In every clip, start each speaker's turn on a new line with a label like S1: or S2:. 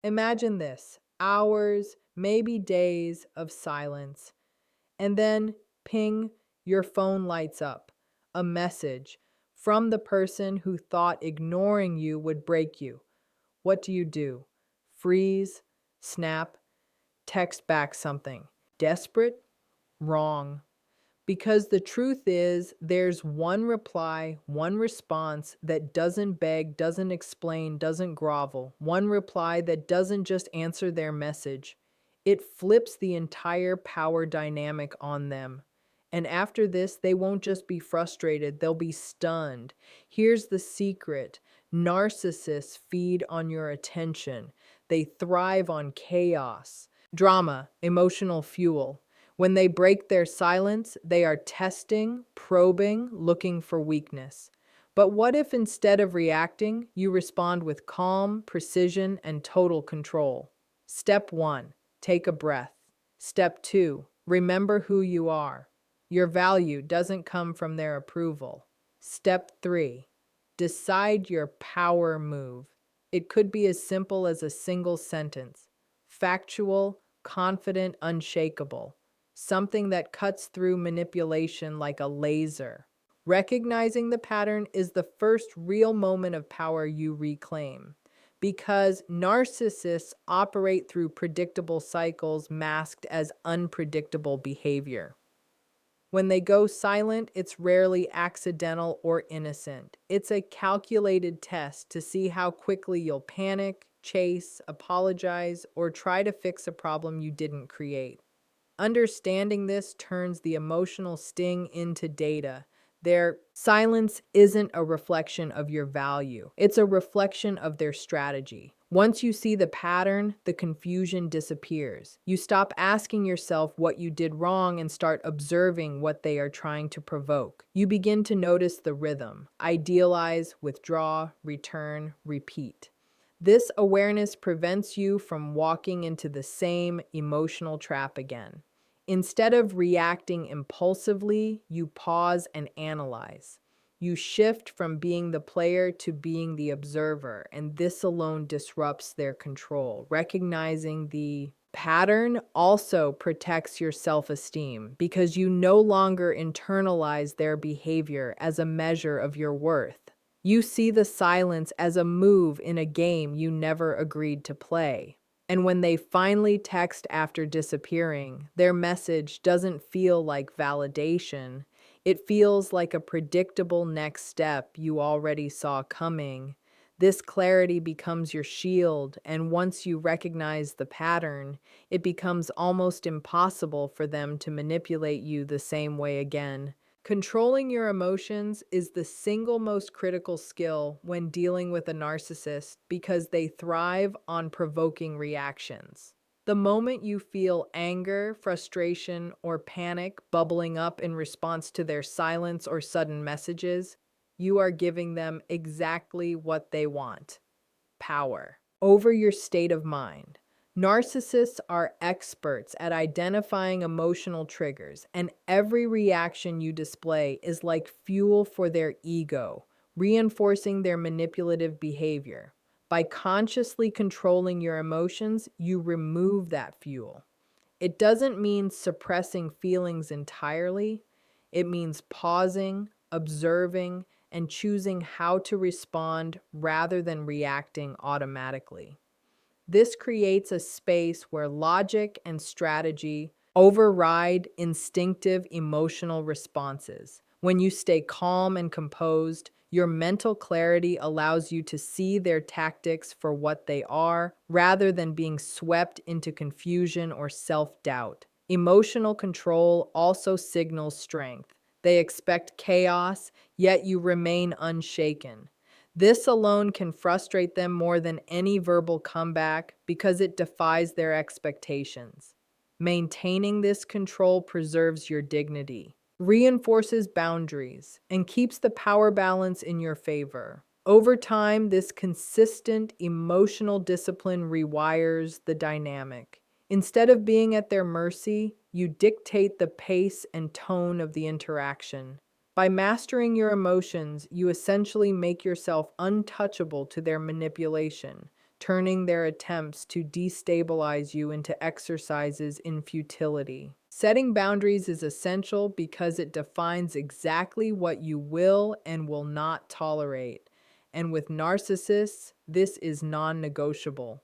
S1: Imagine this: hours, maybe days of silence, and then ping, your phone lights up. A message from the person who thought ignoring you would break you. What do you do? Freeze, snap, text back something. Desperate? Wrong. Because the truth is, there's one reply, one response that doesn't beg, doesn't explain, doesn't grovel. One reply that doesn't just answer their message. It flips the entire power dynamic on them. And after this, they won't just be frustrated, they'll be stunned. Here's the secret: narcissists feed on your attention, they thrive on chaos, drama, emotional fuel. When they break their silence, they are testing, probing, looking for weakness. But what if instead of reacting, you respond with calm, precision, and total control? Step 1, take a breath. Step 2, remember who you are. Your value doesn't come from their approval. Step 3, decide your power move. It could be as simple as a single sentence: factual, confident, unshakable. Something that cuts through manipulation like a laser. Recognizing the pattern is the first real moment of power you reclaim. Because narcissists operate through predictable cycles masked as unpredictable behavior. When they go silent, it's rarely accidental or innocent. It's a calculated test to see how quickly you'll panic, chase, apologize, or try to fix a problem you didn't create. Understanding this turns the emotional sting into data. Their silence isn't a reflection of your value, it's a reflection of their strategy. Once you see the pattern, the confusion disappears. You stop asking yourself what you did wrong and start observing what they are trying to provoke. You begin to notice the rhythm: idealize, withdraw, return, repeat. This awareness prevents you from walking into the same emotional trap again. Instead of reacting impulsively, you pause and analyze. You shift from being the player to being the observer, and this alone disrupts their control. Recognizing the pattern also protects your self-esteem because you no longer internalize their behavior as a measure of your worth. You see the silence as a move in a game you never agreed to play. And when they finally text after disappearing, their message doesn't feel like validation. It feels like a predictable next step you already saw coming. This clarity becomes your shield, and once you recognize the pattern, it becomes almost impossible for them to manipulate you the same way again. Controlling your emotions is the single most critical skill when dealing with a narcissist because they thrive on provoking reactions. The moment you feel anger, frustration, or panic bubbling up in response to their silence or sudden messages, you are giving them exactly what they want: power over your state of mind. Narcissists are experts at identifying emotional triggers, and every reaction you display is like fuel for their ego, reinforcing their manipulative behavior. By consciously controlling your emotions, you remove that fuel. It doesn't mean suppressing feelings entirely. It means pausing, observing, and choosing how to respond rather than reacting automatically. This creates a space where logic and strategy override instinctive emotional responses. When you stay calm and composed, your mental clarity allows you to see their tactics for what they are, rather than being swept into confusion or self-doubt. Emotional control also signals strength. They expect chaos, yet you remain unshaken. This alone can frustrate them more than any verbal comeback because it defies their expectations. Maintaining this control preserves your dignity, reinforces boundaries, and keeps the power balance in your favor. Over time, this consistent emotional discipline rewires the dynamic. Instead of being at their mercy, you dictate the pace and tone of the interaction. By mastering your emotions, you essentially make yourself untouchable to their manipulation. turning their attempts to destabilize you into exercises in futility. Setting boundaries is essential because it defines exactly what you will and will not tolerate. And with narcissists, this is non negotiable.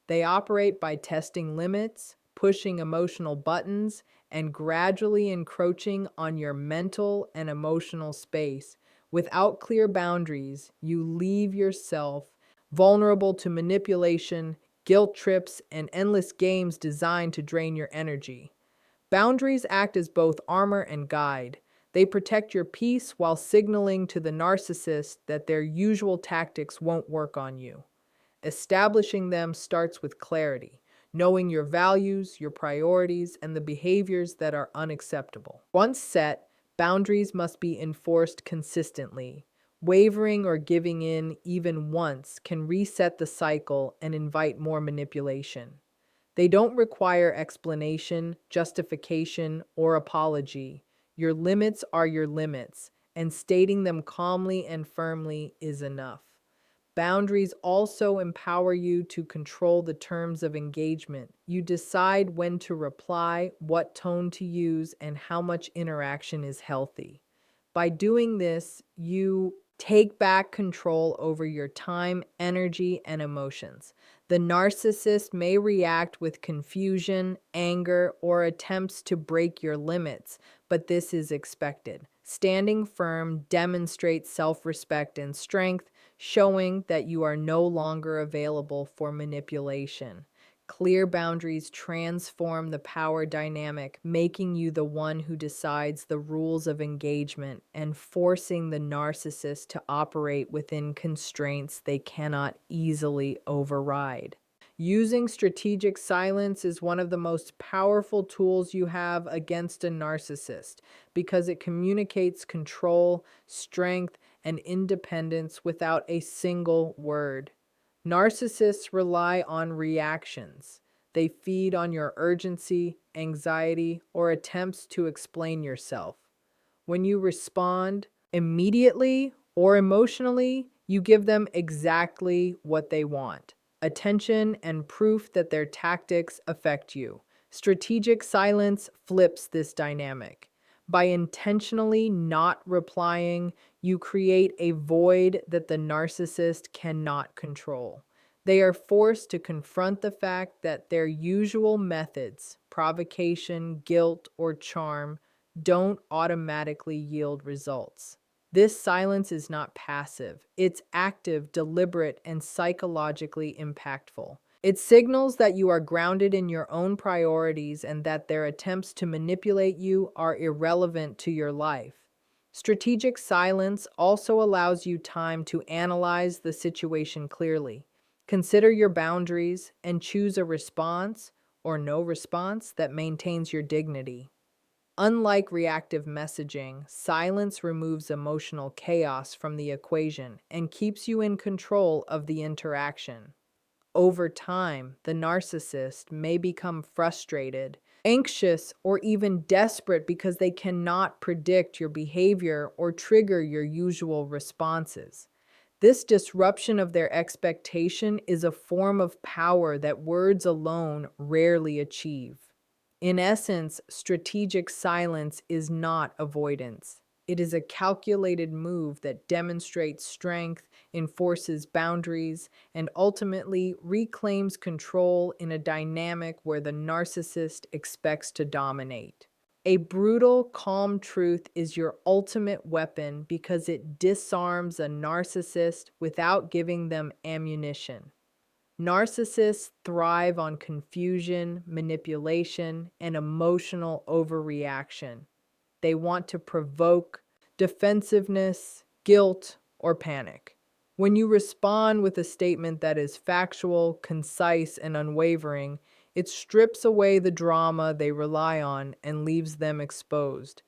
S1: They operate by testing limits, pushing emotional buttons, and gradually encroaching on your mental and emotional space. Without clear boundaries, you leave yourself vulnerable to manipulation, guilt trips, and endless games designed to drain your energy. Boundaries act as both armor and guide. They protect your peace while signaling to the narcissist that their usual tactics won't work on you. Establishing them starts with clarity, knowing your values, your priorities, and the behaviors that are unacceptable. Once set, boundaries must be enforced consistently. Wavering or giving in even once can reset the cycle and invite more manipulation. They don't require explanation, justification, or apology. Your limits are your limits, and stating them calmly and firmly is enough. Boundaries also empower you to control the terms of engagement. You decide when to reply, what tone to use, and how much interaction is healthy. By doing this, you take back control over your time, energy, and emotions. The narcissist may react with confusion, anger, or attempts to break your limits, but this is expected. Standing firm demonstrates self-respect and strength, showing that you are no longer available for manipulation. Clear boundaries transform the power dynamic, making you the one who decides the rules of engagement and forcing the narcissist to operate within constraints they cannot easily override. Using strategic silence is one of the most powerful tools you have against a narcissist because it communicates control, strength, and independence without a single word. Narcissists rely on reactions. They feed on your urgency, anxiety, or attempts to explain yourself. When you respond immediately or emotionally, you give them exactly what they want: attention and proof that their tactics affect you. Strategic silence flips this dynamic. By intentionally not replying, you create a void that the narcissist cannot control. They are forced to confront the fact that their usual methods, provocation, guilt, or charm, don't automatically yield results. This silence is not passive, it's active, deliberate, and psychologically impactful. It signals that you are grounded in your own priorities and that their attempts to manipulate you are irrelevant to your life. Strategic silence also allows you time to analyze the situation clearly. Consider your boundaries and choose a response or no response that maintains your dignity. Unlike reactive messaging, silence removes emotional chaos from the equation and keeps you in control of the interaction. Over time, the narcissist may become frustrated, anxious, or even desperate because they cannot predict your behavior or trigger your usual responses. This disruption of their expectation is a form of power that words alone rarely achieve. In essence, strategic silence is not avoidance. It is a calculated move that demonstrates strength, enforces boundaries, and ultimately reclaims control in a dynamic where the narcissist expects to dominate. A brutal, calm truth is your ultimate weapon because it disarms a narcissist without giving them ammunition. Narcissists thrive on confusion, manipulation, and emotional overreaction. They want to provoke defensiveness, guilt, or panic. When you respond with a statement that is factual, concise, and unwavering, it strips away the drama they rely on and leaves them exposed.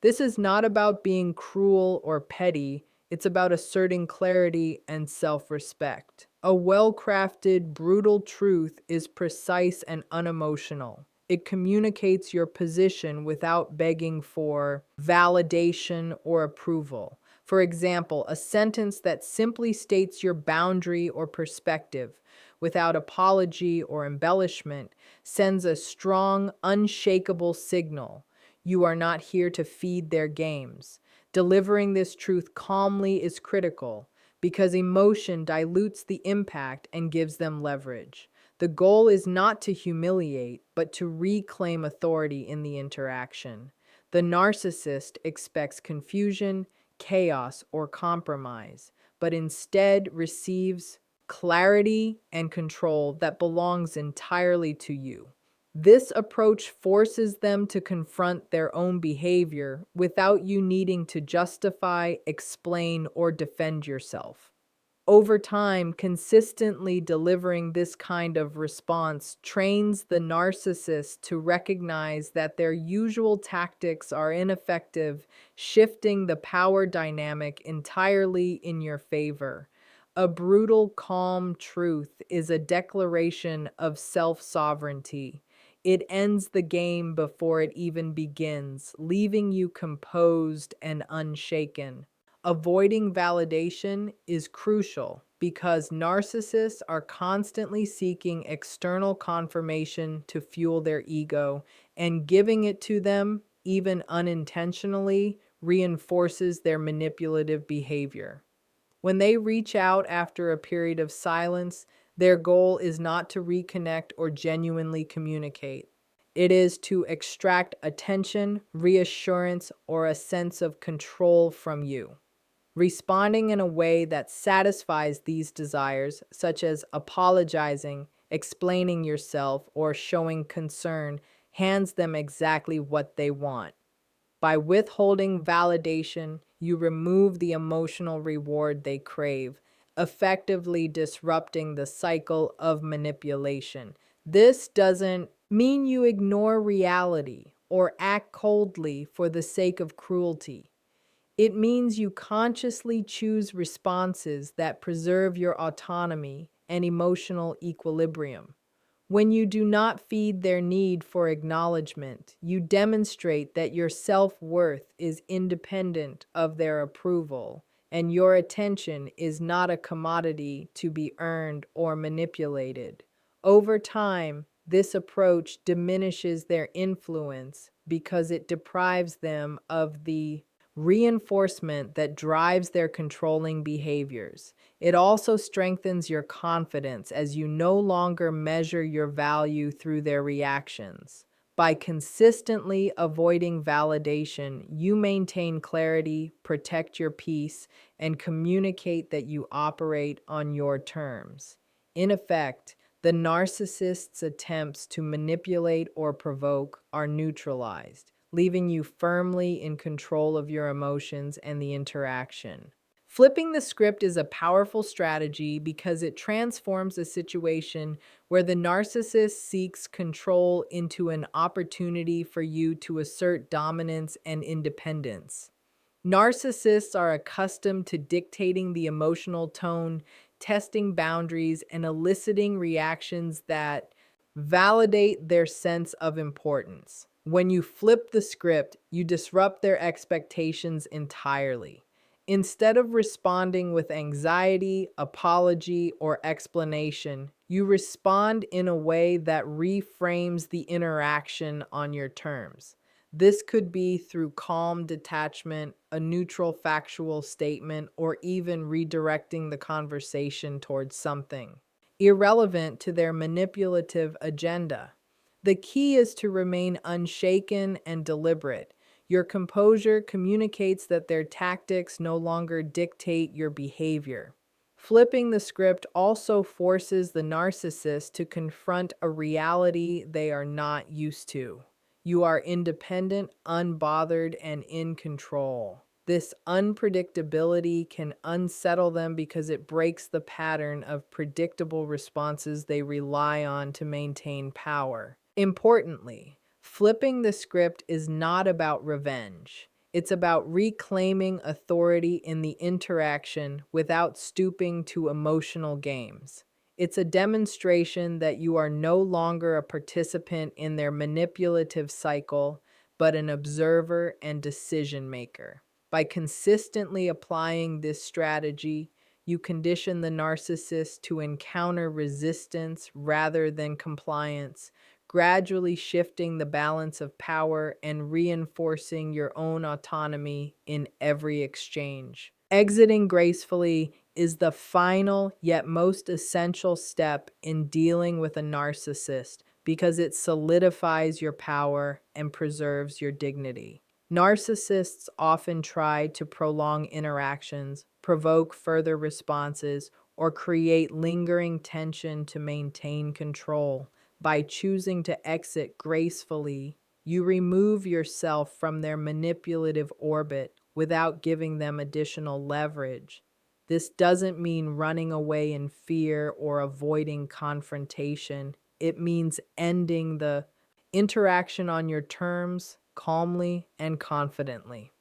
S1: This is not about being cruel or petty, it's about asserting clarity and self-respect. A well-crafted, brutal truth is precise and unemotional. It communicates your position without begging for validation or approval. For example, a sentence that simply states your boundary or perspective without apology or embellishment sends a strong, unshakable signal. You are not here to feed their games. Delivering this truth calmly is critical because emotion dilutes the impact and gives them leverage. The goal is not to humiliate, but to reclaim authority in the interaction. The narcissist expects confusion, chaos, or compromise, but instead receives clarity and control that belongs entirely to you. This approach forces them to confront their own behavior without you needing to justify, explain, or defend yourself. Over time, consistently delivering this kind of response trains the narcissist to recognize that their usual tactics are ineffective, shifting the power dynamic entirely in your favor. A brutal, calm truth is a declaration of self-sovereignty. It ends the game before it even begins, leaving you composed and unshaken. Avoiding validation is crucial because narcissists are constantly seeking external confirmation to fuel their ego, and giving it to them, even unintentionally, reinforces their manipulative behavior. When they reach out after a period of silence, their goal is not to reconnect or genuinely communicate. It is to extract attention, reassurance, or a sense of control from you. Responding in a way that satisfies these desires, such as apologizing, explaining yourself, or showing concern, hands them exactly what they want. By withholding validation, you remove the emotional reward they crave, effectively disrupting the cycle of manipulation. This doesn't mean you ignore reality or act coldly for the sake of cruelty. It means you consciously choose responses that preserve your autonomy and emotional equilibrium. When you do not feed their need for acknowledgement, you demonstrate that your self-worth is independent of their approval, and your attention is not a commodity to be earned or manipulated. Over time, this approach diminishes their influence because it deprives them of the reinforcement that drives their controlling behaviors. It also strengthens your confidence as you no longer measure your value through their reactions. By consistently avoiding validation, you maintain clarity, protect your peace, and communicate that you operate on your terms. In effect, the narcissist's attempts to manipulate or provoke are neutralized, leaving you firmly in control of your emotions and the interaction. Flipping the script is a powerful strategy because it transforms a situation where the narcissist seeks control into an opportunity for you to assert dominance and independence. Narcissists are accustomed to dictating the emotional tone, testing boundaries, and eliciting reactions that validate their sense of importance. When you flip the script, you disrupt their expectations entirely. Instead of responding with anxiety, apology, or explanation, you respond in a way that reframes the interaction on your terms. This could be through calm detachment, a neutral factual statement, or even redirecting the conversation towards something irrelevant to their manipulative agenda. The key is to remain unshaken and deliberate. Your composure communicates that their tactics no longer dictate your behavior. Flipping the script also forces the narcissist to confront a reality they are not used to. You are independent, unbothered, and in control. This unpredictability can unsettle them because it breaks the pattern of predictable responses they rely on to maintain power. Importantly, flipping the script is not about revenge. It's about reclaiming authority in the interaction without stooping to emotional games. It's a demonstration that you are no longer a participant in their manipulative cycle, but an observer and decision maker. By consistently applying this strategy, you condition the narcissist to encounter resistance rather than compliance, gradually shifting the balance of power and reinforcing your own autonomy in every exchange. Exiting gracefully is the final yet most essential step in dealing with a narcissist because it solidifies your power and preserves your dignity. Narcissists often try to prolong interactions, provoke further responses, or create lingering tension to maintain control. By choosing to exit gracefully, you remove yourself from their manipulative orbit without giving them additional leverage. This doesn't mean running away in fear or avoiding confrontation. It means ending the interaction on your terms, calmly and confidently.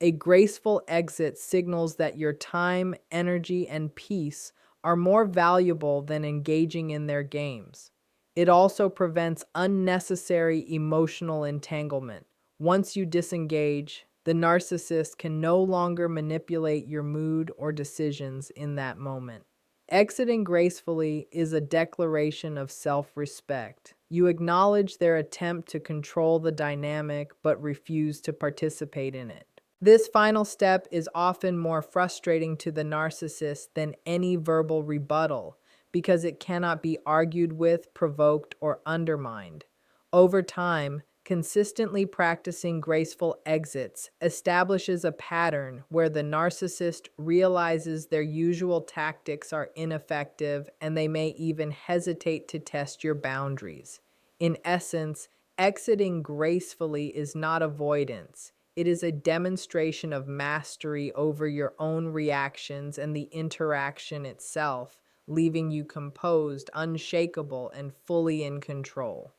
S1: A graceful exit signals that your time, energy, and peace are more valuable than engaging in their games. It also prevents unnecessary emotional entanglement. Once you disengage, the narcissist can no longer manipulate your mood or decisions in that moment. Exiting gracefully is a declaration of self-respect. You acknowledge their attempt to control the dynamic but refuse to participate in it. This final step is often more frustrating to the narcissist than any verbal rebuttal because it cannot be argued with, provoked, or undermined. Over time, consistently practicing graceful exits establishes a pattern where the narcissist realizes their usual tactics are ineffective and they may even hesitate to test your boundaries. In essence, exiting gracefully is not avoidance. It is a demonstration of mastery over your own reactions and the interaction itself, leaving you composed, unshakable, and fully in control.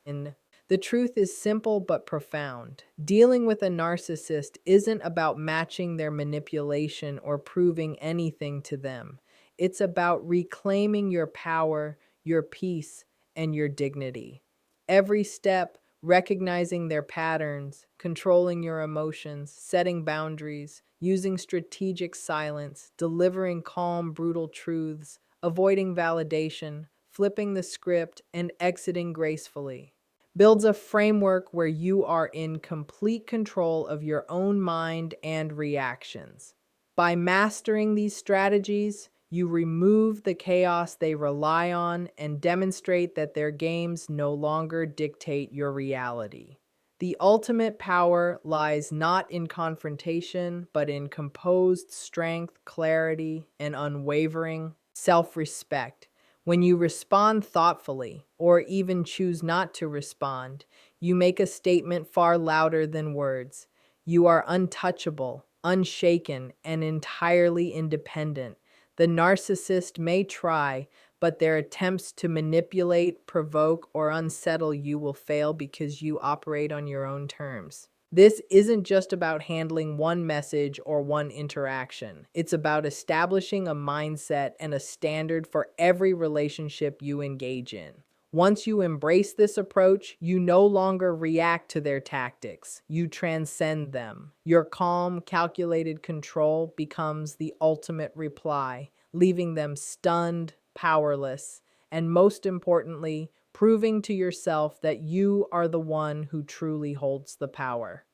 S1: The truth is simple but profound. Dealing with a narcissist isn't about matching their manipulation or proving anything to them. It's about reclaiming your power, your peace, and your dignity. Every step, recognizing their patterns, controlling your emotions, setting boundaries, using strategic silence, delivering calm, brutal truths, avoiding validation, flipping the script, and exiting gracefully builds a framework where you are in complete control of your own mind and reactions. By mastering these strategies, you remove the chaos they rely on and demonstrate that their games no longer dictate your reality. The ultimate power lies not in confrontation, but in composed strength, clarity, and unwavering self-respect. When you respond thoughtfully, or even choose not to respond, you make a statement far louder than words. You are untouchable, unshaken, and entirely independent. The narcissist may try, but their attempts to manipulate, provoke, or unsettle you will fail because you operate on your own terms. This isn't just about handling one message or one interaction. It's about establishing a mindset and a standard for every relationship you engage in. Once you embrace this approach, you no longer react to their tactics. You transcend them. Your calm, calculated control becomes the ultimate reply, leaving them stunned, powerless, and most importantly, proving to yourself that you are the one who truly holds the power.